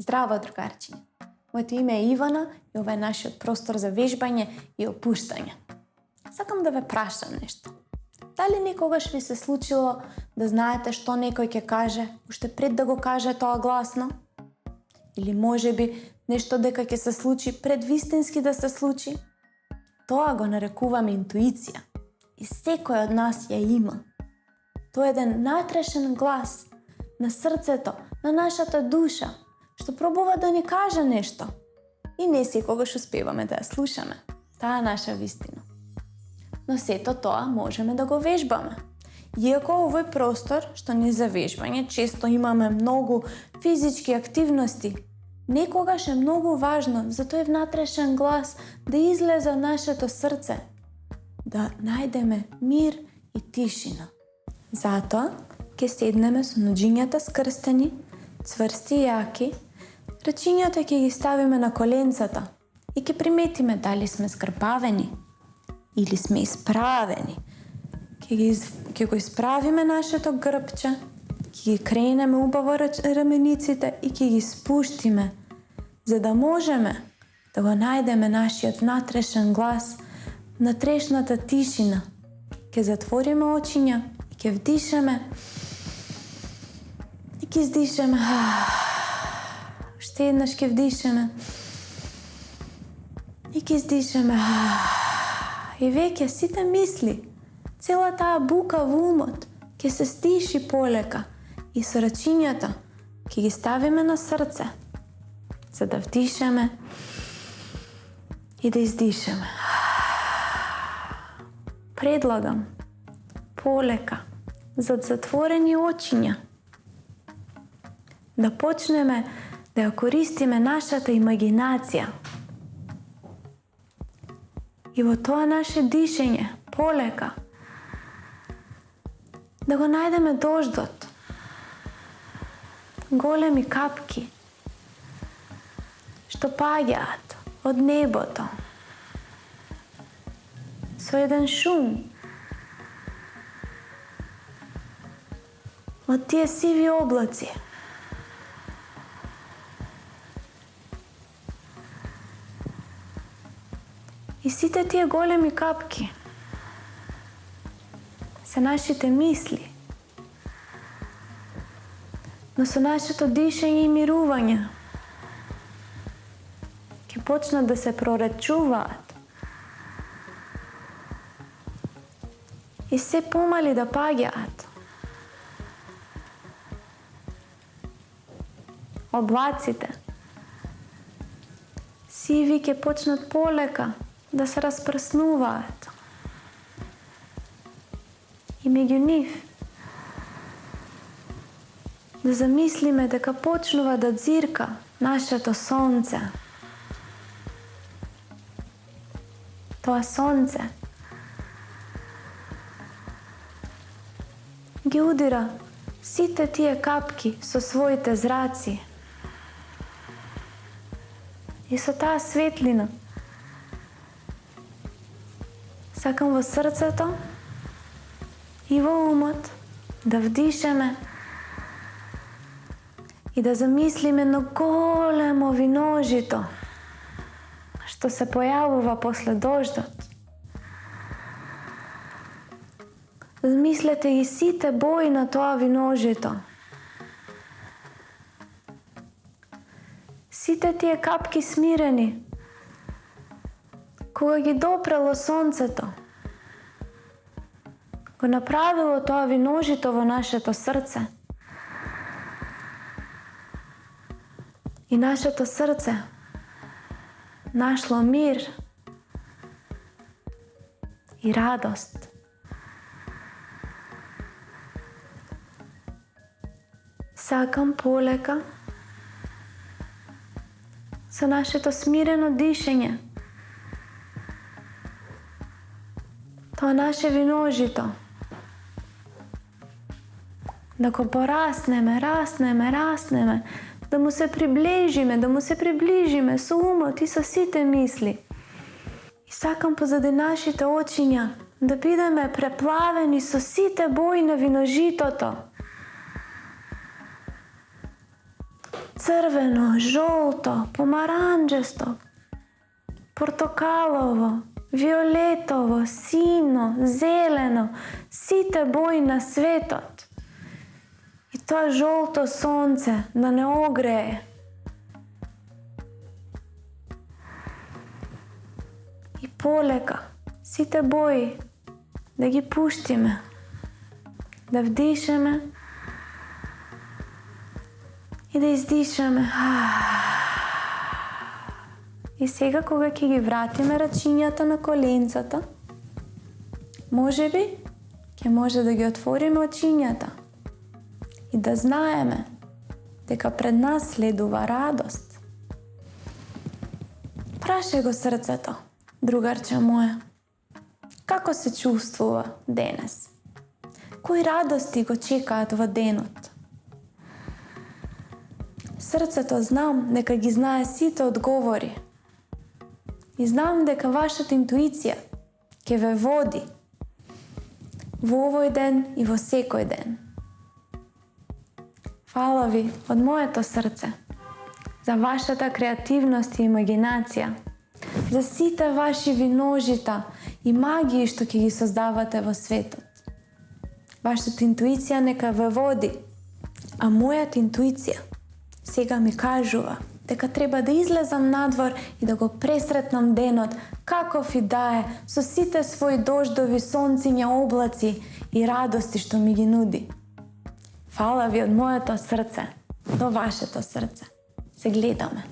Zdravo, drugarčinja. Моето име е Ивана и ова е нашиот простор за вежбање и опуштање. Сакам да ве прашам нешто. Дали некогаш ви се случило да знаете што некој ќе каже, уште пред да го каже тоа гласно? Или можеби нешто дека ќе се случи пред вистински да се случи? Тоа го нарекуваме интуиција и секој од нас ја има. Тоа е еден натрешен глас на срцето, на нашата душа, што пробува да ни каже нешто. И не секогаш успеваме да ја слушаме. Таа е наша вистина. Но сето тоа можеме да го вежбаме. Иако овој простор што ни за вежбање, често имаме многу физички активности, некогаш е многу важно за тој внатрешен глас да излезе од нашето срце, да најдеме мир и тишина. Затоа ќе седнеме со ноџињата скрстени, цврсти и јаки, рачињата ќе ги ставиме на коленцата и ќе приметиме дали сме згрбавени или сме исправени. Ќе го исправиме нашето грбче, ќе ги кренеме убаво рамениците и ќе ги спуштиме, за да можеме да го најдеме нашиот внатрешен глас, внатрешната тишина. Ќе затвориме очиња и ќе вдишеме и ќе издишеме. Уште еднаш ќе вдишеме и ќе издишеме. И веќе сите мисли, цела таа бука во умот ќе се стиши полека и со рачињата ќе ги ставиме на срце, за да вдишеме и да издишеме. Предлагам полека, зад затворени очиња, да почнеме да ја користиме нашата имагинација. И во тоа наше дишење, полека, да го најдеме дождот, големи капки, што паѓаат од небото, со еден шум, од тие сиви облаци. И сите тие големи капки се нашите мисли. Но со нашето дишење и мирување ќе почнат да се проречуваат и се помали да паѓаат. Облаците сиви ќе почнат полека да се распрснуваат. И меѓу нив да замислиме дека почнува да ѕирка нашето сонце. Тоа сонце ги удира сите тие капки со своите зраци. И со таа светлина сакам во срцето и во умот да вдишеме и да замислиме на големо виножито што се појавува после дождот. Замислете и сите бои на тоа виножито. Сите тие капки смирени, кога ги допрело сонцето, го направило тоа виножито во нашето срце. И нашето срце нашло мир и радост. Сакам полека со нашето смирено дишење тоа наше виножито да го пораснеме, раснеме, да му се приближиме со умот и со сите мисли. И сакам позади нашите очиња да бидеме преплавени со сите бои на виножитото. crveno, žolto, pomarančasto, portokalovo, violetovo, sino, zeleno, site boji na svetot. I to žolto sonce da ne ogreje. I polega, site boji, da gi puštime, da vdišeme i da izdišeme. I сега, кога ќе ги вратиме рачињата на коленцата, може би ќе може да ги отвориме очињата и да знаеме дека пред нас следува радост. Прашај го срцето, другарче моје, како се чувствува денес? Кои радости го чекаат во денот? Срцето знам дека ги знае сите одговори. И знам дека вашата интуиција ќе ве води во овој ден и во секој ден. Фала ви од моето срце за вашата креативност и имагинација, за сите ваши виножита и магии што ќе ги создавате во светот. Вашата интуиција нека ве води, а мојата интуиција сега ми кажува дека треба да излезам надвор и да го пресретнам денот, каков и да е, со сите своји дождови, сонциња, облаци и радости што ми ги нуди. Фала ви од моето срце до вашето срце. Се гледаме.